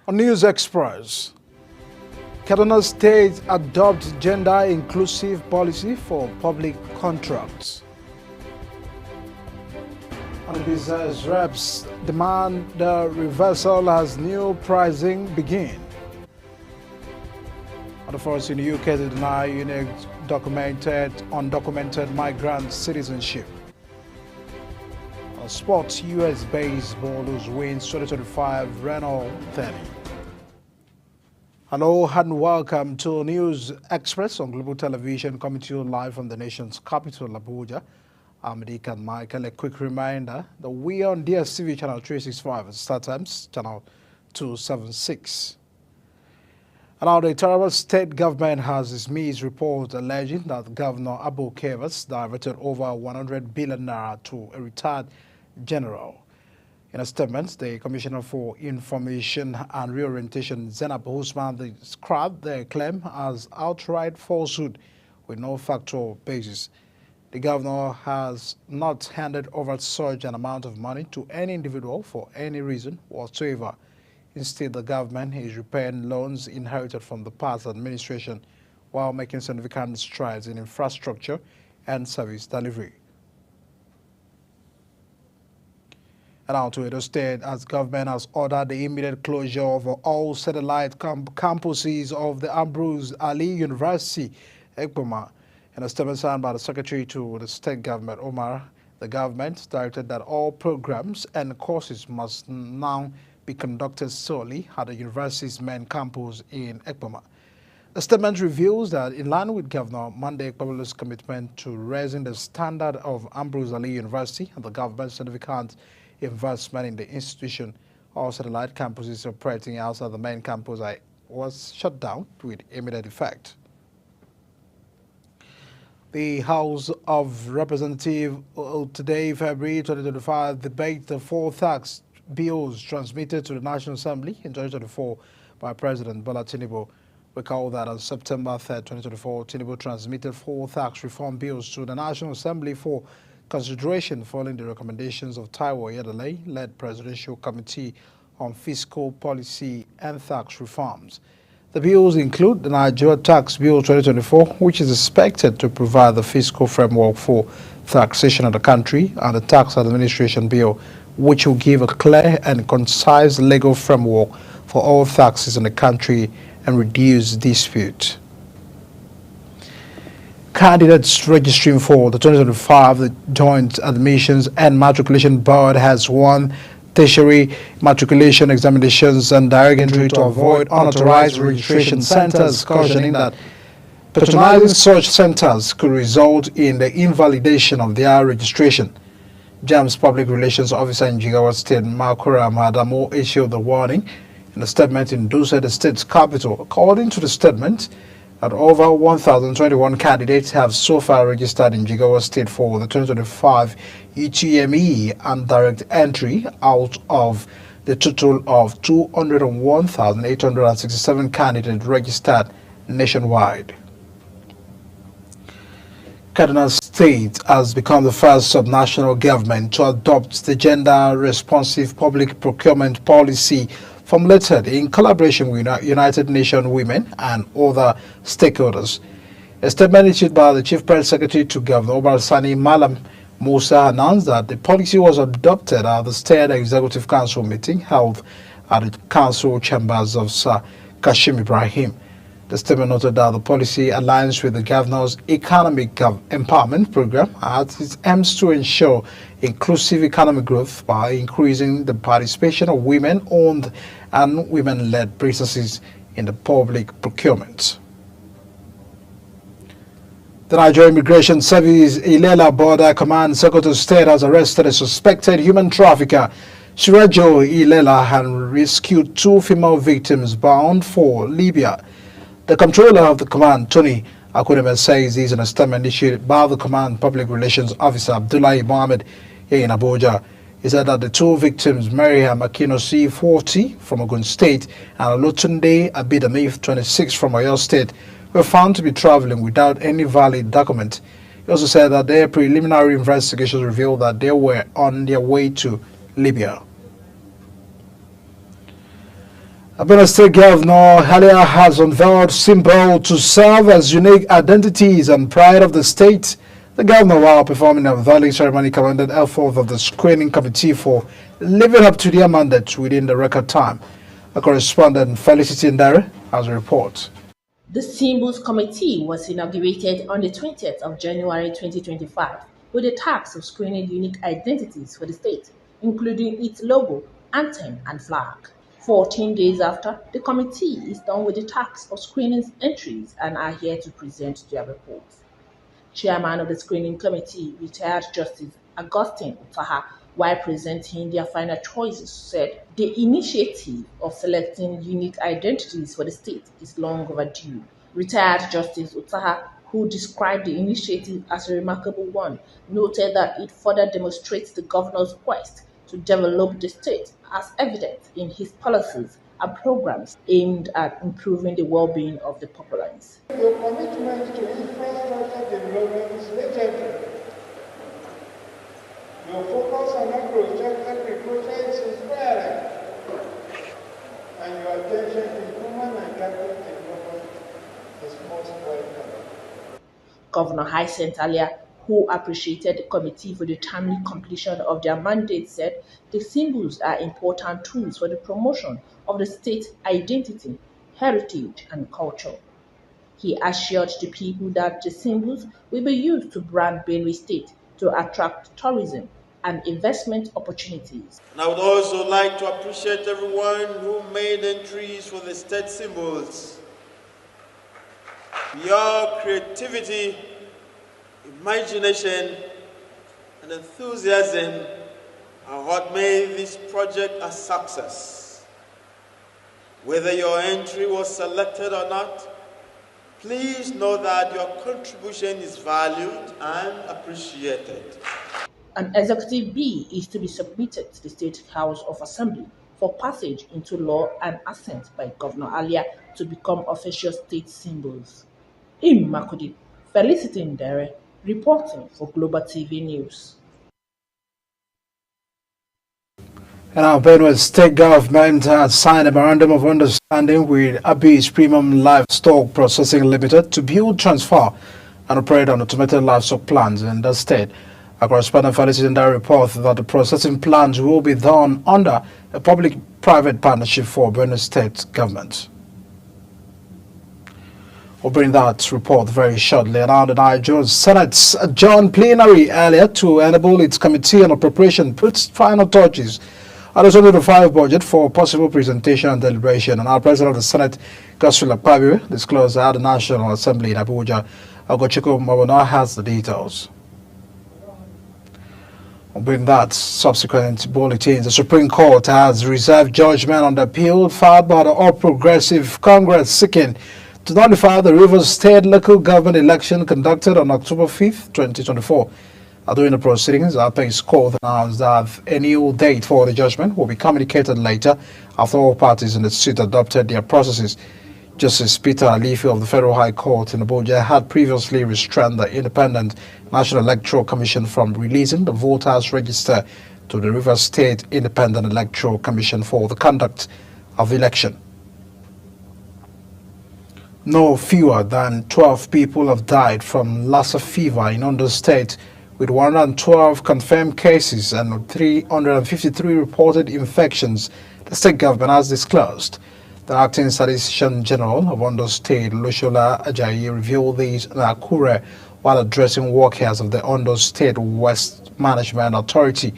On News Express, Kaduna State adopts gender-inclusive policy for public contracts. And business reps demand the reversal as new pricing begin. And the force in the UK to deny undocumented migrant citizenship. Sports, US baseball wins 2025 Renault 30. Hello and welcome to News Express on Global Television, coming to you live from the nation's capital, Abuja. I'm Deacon Michael. A quick reminder that we are on DSTV channel 365 at Star Times, channel 276. And now the Taraba state government has dismissed reports alleging that Governor Abu Kevas diverted over 100 billion naira to a retired general. In a statement, the Commissioner for Information and Reorientation, Zainab Usman, described the claim as outright falsehood with no factual basis. The governor has not handed over such an amount of money to any individual for any reason whatsoever. Instead, the government is repaying loans inherited from the past administration while making significant strides in infrastructure and service delivery. And now to Edo State, as government has ordered the immediate closure of all satellite campuses of the Ambrose Ali University, Ekpoma. In a statement signed by the Secretary to the State Government, Omar, the government directed that all programs and courses must now be conducted solely at the university's main campus in Ekpoma. The statement reveals that in line with Governor Monday Ekpomolo's commitment to raising the standard of Ambrose Ali University and the government's significant investment in the institution, all satellite campuses operating outside the main campus was shut down with immediate effect. The House of Representatives today, February 2025, debate the 4 tax bills transmitted to the National Assembly in 2024 by President Bola Tinubu. Recall that on September 3, 2024, Tinubu transmitted 4 tax reform bills to the National Assembly for consideration following the recommendations of Taiwo Oyedele-led Presidential Committee on Fiscal Policy and Tax Reforms. The bills include the Nigeria Tax Bill 2024, which is expected to provide the fiscal framework for taxation of the country, and the Tax Administration Bill, which will give a clear and concise legal framework for all taxes in the country and reduce dispute. Candidates registering for the 2025 the Joint Admissions and Matriculation Board has won tertiary matriculation examinations and direct entry to avoid unauthorized registration centers, cautioning that patronizing such centers could result in the invalidation of their registration. JAMB's Public Relations Officer in Jigawa State, Makura Madamo, issued the warning in a statement in Duse, the state's capital. According to the statement, that over 1,021 candidates have so far registered in Jigawa State for the 2025 UTME and direct entry out of the total of 201,867 candidates registered nationwide. Kaduna State has become the first subnational government to adopt the gender-responsive public procurement policy formulated in collaboration with United Nations Women and other stakeholders. A statement issued by the Chief Press Secretary to Governor Omar Sani Malam Musa announced that the policy was adopted at the State Executive Council meeting held at the Council Chambers of Sir Kashim Ibrahim. The statement noted that the policy aligns with the Governor's Economic Empowerment Program as it aims to ensure inclusive economic growth by increasing the participation of women-owned and women-led businesses in the public procurement. The Nigeria Immigration Service Ilela Border Command Secretary of State has arrested a suspected human trafficker, Surajo Ilela, and rescued 2 female victims bound for Libya. The controller of the command, Tony Akudeme, says this in a statement issued by the command public relations officer, Abdullahi Mohammed, here in Abuja. He said that the 2 victims, Maryam Akinosi, 40, from Ogun State, and Olotunde Abidamif, 26, from Oyo State, were found to be traveling without any valid document. He also said that their preliminary investigations revealed that they were on their way to Libya. Benue State Governor earlier has unveiled symbol to serve as unique identities and pride of the state. The governor, while performing a unveiling ceremony, commended efforts of the screening committee for living up to their mandate within the record time. A correspondent, Felicity Ndare, has a report. The Symbols Committee was inaugurated on the 20th of January 2025 with the task of screening unique identities for the state, including its logo, anthem, and flag. 14 days after, the committee is done with the task of screening entries and are here to present their reports. Chairman of the screening committee, retired Justice Augustine Utaha, while presenting their final choices, said the initiative of selecting unique identities for the state is long overdue. Retired Justice Utaha, who described the initiative as a remarkable one, noted that it further demonstrates the governor's quest to develop the state as evident in his policies and programs aimed at improving the well-being of the populace. Your commitment to infrastructure development is legendary. Your focus on agriculture is inspiring, and your attention to human and capital development is most welcome. Governor Hyacinth Alia, who appreciated the committee for the timely completion of their mandate, said the symbols are important tools for the promotion of the state's identity, heritage, and culture. He assured the people that the symbols will be used to brand Benue State to attract tourism and investment opportunities. And I would also like to appreciate everyone who made entries for the state symbols. Your creativity, imagination, and enthusiasm are what made this project a success. Whether your entry was selected or not, please know that your contribution is valued and appreciated. An executive bill is to be submitted to the State House of Assembly for passage into law and assent by Governor Alia to become official state symbols. In Makudi, Felicity Ndare, reporting for Global TV News. And our Benue State Government has signed a memorandum of understanding with Abyss Premium Livestock Processing Limited to build, transfer, and operate on automated livestock plants in the state. A correspondent Felicity Ndare reports that the processing plants will be done under a public-private partnership for Benue State Government. We'll bring that report very shortly. And now the Nigerian Senate's adjourned plenary earlier to enable its Committee on Appropriation puts final touches on the 2025 budget for possible presentation and deliberation. And our President of the Senate, Godswill Akpabio, disclosed at the National Assembly in Abuja. Ogochukwu Mabona has the details. We'll bring that subsequent bulletins. The Supreme Court has reserved judgment on the appeal filed by the All Progressive Congress seeking to nullify the Rivers State local government election conducted on October 5th, 2024. During the proceedings, the Apex Court announced that a new date for the judgment will be communicated later after all parties in the suit adopted their processes. Justice Peter Alifi of the Federal High Court in Abuja had previously restrained the Independent National Electoral Commission from releasing the voters' register to the Rivers State Independent Electoral Commission for the conduct of the election. No fewer than 12 people have died from Lassa fever in Ondo State, with 112 confirmed cases and 353 reported infections, the state government has disclosed. The acting Statistician General of Ondo State, Lushola Ajayi, revealed these in Akure while addressing workers of the Ondo State Waste Management Authority.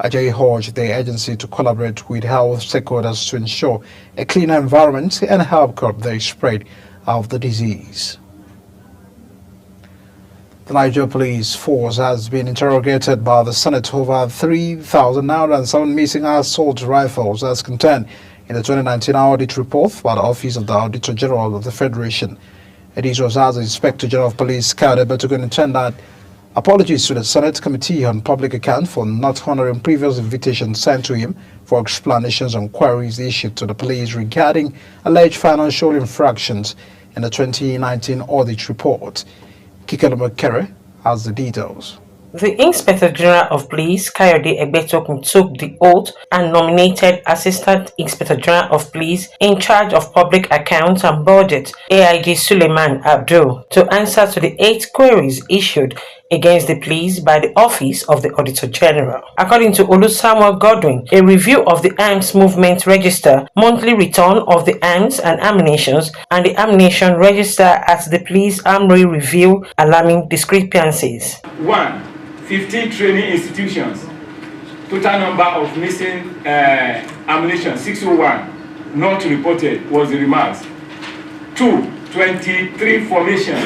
Ajayi urged the agency to collaborate with health stakeholders to ensure a cleaner environment and help curb the spread of the disease. The Nigeria Police Force has been interrogated by the Senate over 3,907 missing assault rifles as contained in the 2019 audit report by the Office of the Auditor General of the Federation. This was as the Inspector General of Police, Kade Betogun, tendered apologies to the Senate Committee on Public Account for not honoring previous invitations sent to him for explanations on queries issued to the police regarding alleged financial infractions in the 2019 audit report. Kikelo Makere has the details. The Inspector General of Police, Kayode Egbetokun, took the oath and nominated Assistant Inspector General of Police in charge of public accounts and budget, AIG Suleiman Abdul, to answer to the 8 queries issued against the police by the Office of the Auditor General. According to Olu Samuel Godwin, a review of the Arms Movement Register, monthly return of the arms and ammunitions, and the ammunition register at the police armory review alarming discrepancies. 1. 15 training institutions. Total number of missing ammunition 601 not reported was the remarks. 2. 23 formations,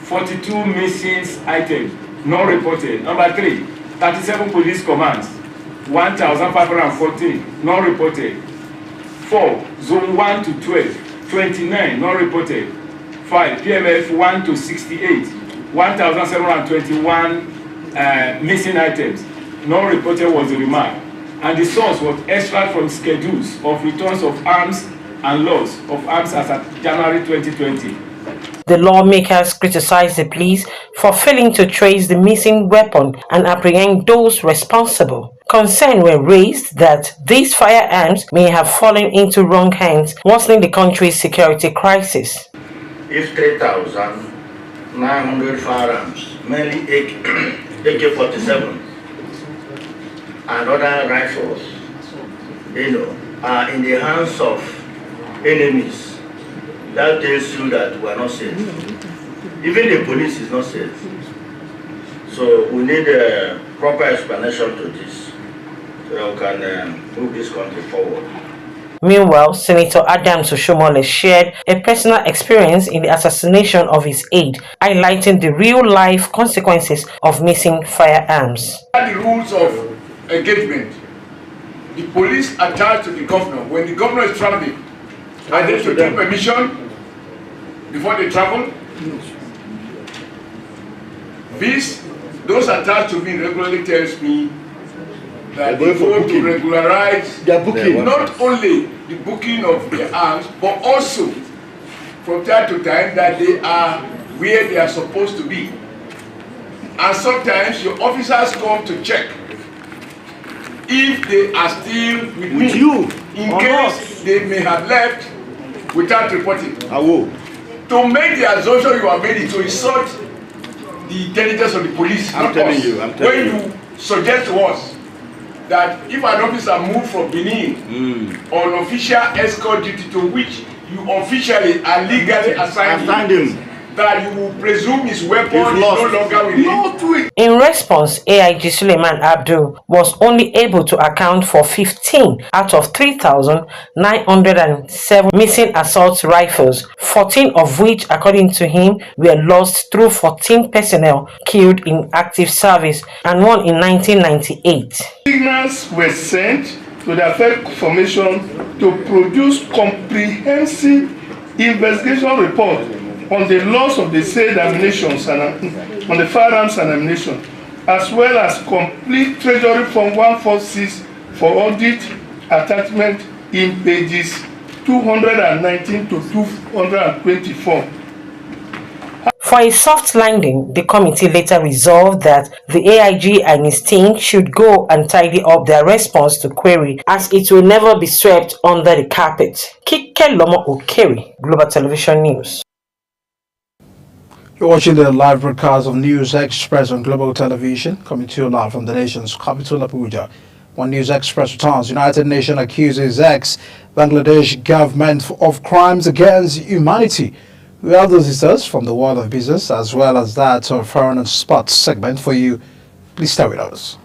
42 missing items not reported. Number 3. 37 police commands, 1,514 not reported. 4. Zone 1 to 12, 29 not reported. 5. PMF 1 to 68, 1,721 missing items not reported was the remark, and the source was extract from schedules of returns of arms and loss of arms as at January 2020. The lawmakers criticized the police for failing to trace the missing weapon and apprehend those responsible. Concerns were raised that these firearms may have fallen into wrong hands, worsening the country's security crisis. If 3,900 firearms, mainly AK-47 and other rifles, are in the hands of enemies, that tells you that we are not safe. Even the police is not safe. So we need a proper explanation to this, so that we can move this country forward. Meanwhile, Senator Adams Oshomole shared a personal experience in the assassination of his aide, highlighting the real-life consequences of missing firearms. The rules of engagement. The police attached to the governor. When the governor is traveling, are they to take permission before they travel? Those attached to me regularly tells me that they go to regularize their booking. Not only the booking of their arms, but also from time to time that they are where they are supposed to be. And sometimes your officers come to check if they are still with you, in case they may have left without reporting. To make the assumption you have made it to insult the intelligence of the police. I'm telling you. When you suggest to us that if an officer moved from Benin on official escort duty to which you officially are legally assigned him, that you will presume his weapon is no longer with him. In response, AIG Suleiman Abdul was only able to account for 15 out of 3,907 missing assault rifles, 14 of which, according to him, were lost through 14 personnel killed in active service and one in 1998. Signals were sent to the affected formation to produce comprehensive investigation report on the loss of the said ammunition and on the firearms and ammunition, as well as complete Treasury Form 146 for audit attachment in pages 219 to 224. For a soft landing, the committee later resolved that the AIG and his team should go and tidy up their response to query, as it will never be swept under the carpet. Kike Lomo Okeri, Global Television News. You're watching the live broadcast of News Express on Global Television, coming to you live from the nation's capital, Abuja. One News Express returns. United Nations accuses ex-Bangladesh government of crimes against humanity. We have those visitors from the world of business as well as that of foreign and sports segment for you. Please stay with us.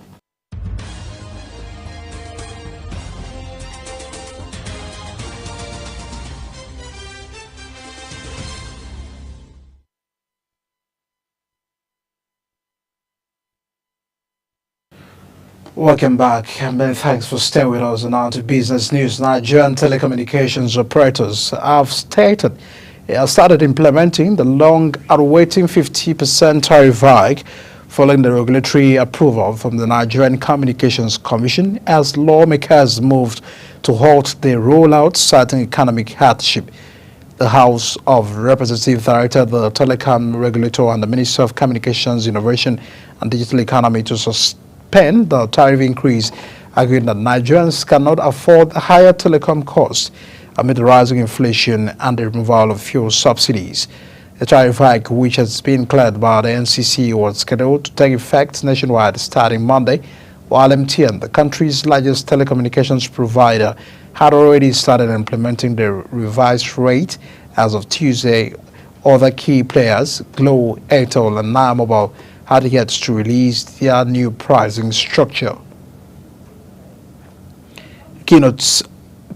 Welcome back, and many thanks for staying with us. And now to business news. Nigerian telecommunications operators have stated they have started implementing the long-awaiting 50% tariff hike following the regulatory approval from the Nigerian Communications Commission as lawmakers moved to halt the rollout citing economic hardship. The House of Representatives directed the Telecom Regulator and the Minister of Communications, Innovation and Digital Economy to suspend the tariff increase, arguing that Nigerians cannot afford higher telecom costs amid the rising inflation and the removal of fuel subsidies. The tariff hike, which has been cleared by the NCC, was scheduled to take effect nationwide starting Monday, while MTN, the country's largest telecommunications provider, had already started implementing the revised rate as of Tuesday. Other key players, Glo, Airtel and Naya Mobile, had yet to release their new pricing structure.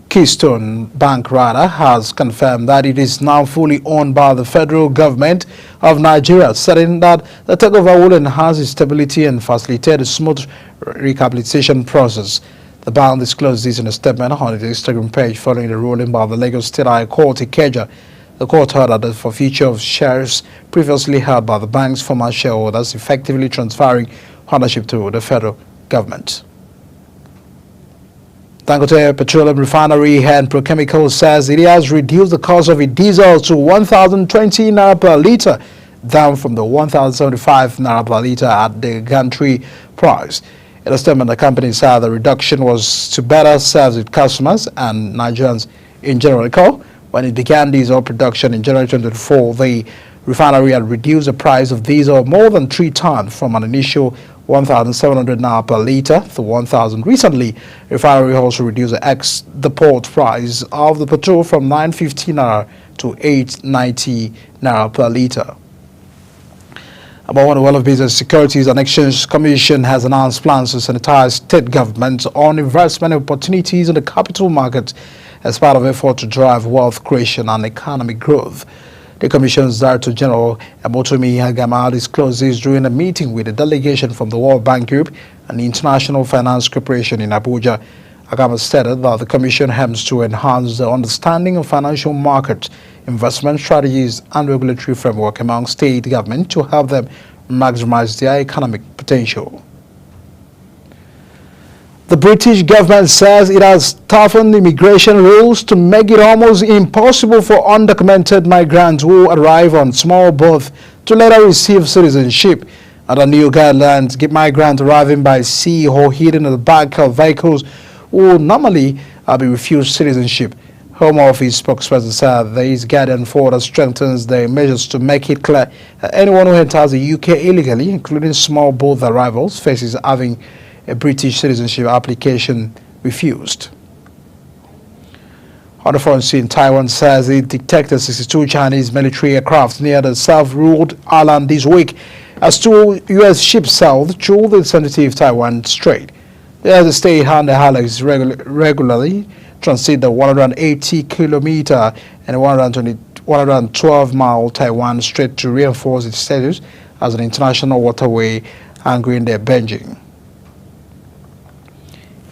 Keystone Bank has confirmed that it is now fully owned by the federal government of Nigeria, saying that the takeover will enhance its stability and facilitate a smooth recapitalization process. The bank disclosed this in a statement on its Instagram page following the ruling by the Lagos State High Court Ikeja. The court ordered the forfeiture of shares previously held by the bank's former shareholders, effectively transferring ownership to the federal government. Dangote Petroleum Refinery and Prochemical says it has reduced the cost of its diesel to 1,020 naira per litre, down from the 1,075 naira per litre at the gantry price. In a statement, the company said the reduction was to better serve its customers and Nigerians in general. Recall, when it began diesel production in January 2024, the refinery had reduced the price of diesel more than 3 times from an initial 1,700 naira per litre to 1,000. Recently, the refinery also reduced the ex-depot price of the petrol from 950 naira to 890 naira per litre. About one, the World of Business, Securities and Exchange Commission has announced plans to sanitize state governments on investment opportunities in the capital market as part of effort to drive wealth creation and economic growth. The Commission's Director General, Emotomi Agama, disclosed this during a meeting with a delegation from the World Bank Group and the International Finance Corporation in Abuja. Agama stated that the Commission aims to enhance the understanding of financial markets, investment strategies and regulatory framework among state governments to help them maximize their economic potential. The British government says it has toughened immigration rules to make it almost impossible for undocumented migrants who arrive on small boats to later receive citizenship. Under new guidelines, migrants arriving by sea or hidden in the back of vehicles will normally be refused citizenship. Home Office spokesperson said this guidance further strengthens the measures to make it clear that anyone who enters the UK illegally, including small boat arrivals, faces having a British citizenship application refused. On the foreign scene, Taiwan says it detected 62 Chinese military aircraft near the self-ruled island this week as 2 U.S. ships sailed through the sensitive Taiwan Strait. The state and the islands regularly transit the 180-kilometer and 112-mile Taiwan Strait to reinforce its status as an international waterway anchoring their Beijing.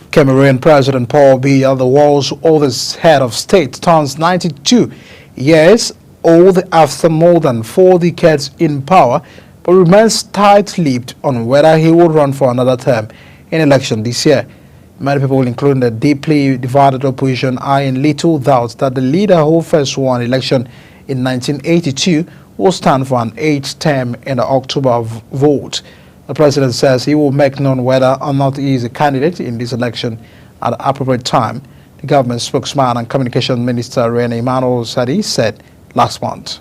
Cameroon President Paul Biya, the world's oldest head of state, turns 92 years old after more than 4 decades in power, but remains tight-lipped on whether he will run for another term in election this year. Many people, including the deeply divided opposition, are in little doubt that the leader who first won election in 1982 will stand for an 8th term in the October vote. The president says he will make known whether or not he is a candidate in this election at the appropriate time. The government spokesman and communication minister Rene Emmanuel Sadi said last month.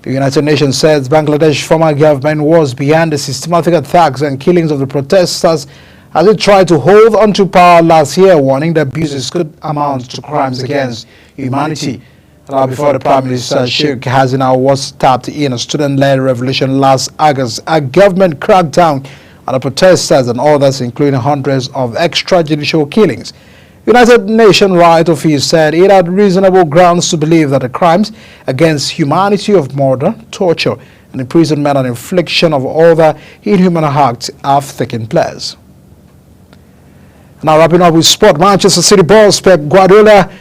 The United Nations says Bangladesh's former government was behind the systematic attacks and killings of the protesters as it tried to hold onto power last year, warning that abuses could amount to crimes against humanity. Before the Prime Minister Sheikh Hasina was tapped in a student-led revolution last August, a government crackdown on the protesters and others, including hundreds of extrajudicial killings. United Nations Rights Office said it had reasonable grounds to believe that the crimes against humanity of murder, torture, and imprisonment and infliction of other inhuman acts have taken place. Now wrapping up with sport, Manchester City boss Pep Guardiola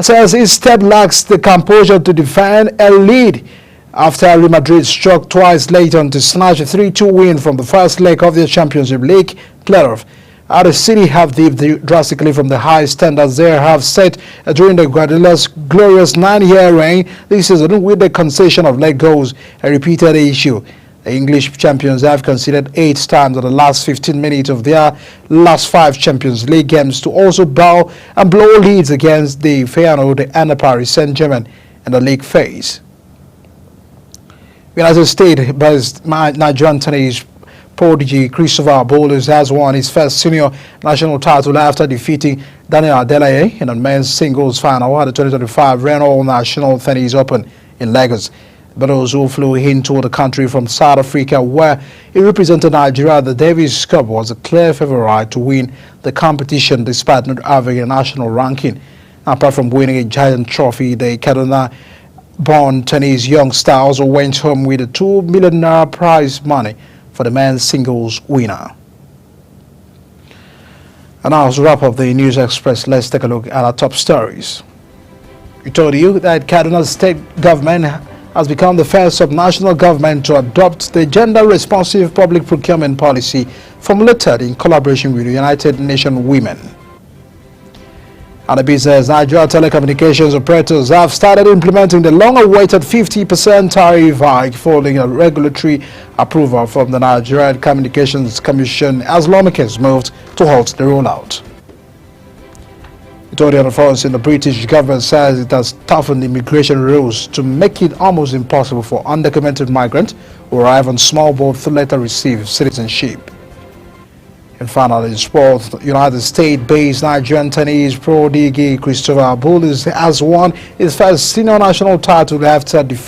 says his step lacks the composure to defend a lead after Real Madrid struck twice later to snatch a 3-2 win from the first leg of the Championship League playoff. The city have dipped drastically from the high standards they have set during the Guardiola's glorious 9-year reign this season, with the concession of leg goals a repeated issue. The English champions have conceded 8 times in the last 15 minutes of their last 5 Champions League games to also bow and blow leads against the Feyenoord and the Paris Saint-Germain in the league phase. United States-based Nigerian tennis prodigy Christopher Boulos has won his first senior national title after defeating Daniel Adelaide in the men's singles final at the 2025 Renault National Tennis Open in Lagos. Boulos, who flew into the country from South Africa, where he represented Nigeria at the Davis Cup, was a clear favorite to win the competition despite not having a national ranking. Apart from winning a giant trophy, the Kaduna-born tennis youngster also went home with a $2 million prize money for the men's singles winner. And now to wrap up the News Express, let's take a look at our top stories. We told you that Kaduna State government has become the first subnational government to adopt the gender-responsive public procurement policy formulated in collaboration with the United Nations Women. And the business, Nigeria telecommunications operators have started implementing the long-awaited 50% tariff hike following a regulatory approval from the Nigerian Communications Commission as lawmakers moved to halt the rollout. The other force in the British government says it has toughened immigration rules to make it almost impossible for undocumented migrants who arrive on small boats to later receive citizenship. And finally, in sports, United States-based Nigerian tennis prodigy Christopher Boulos has won his first senior national title after defeat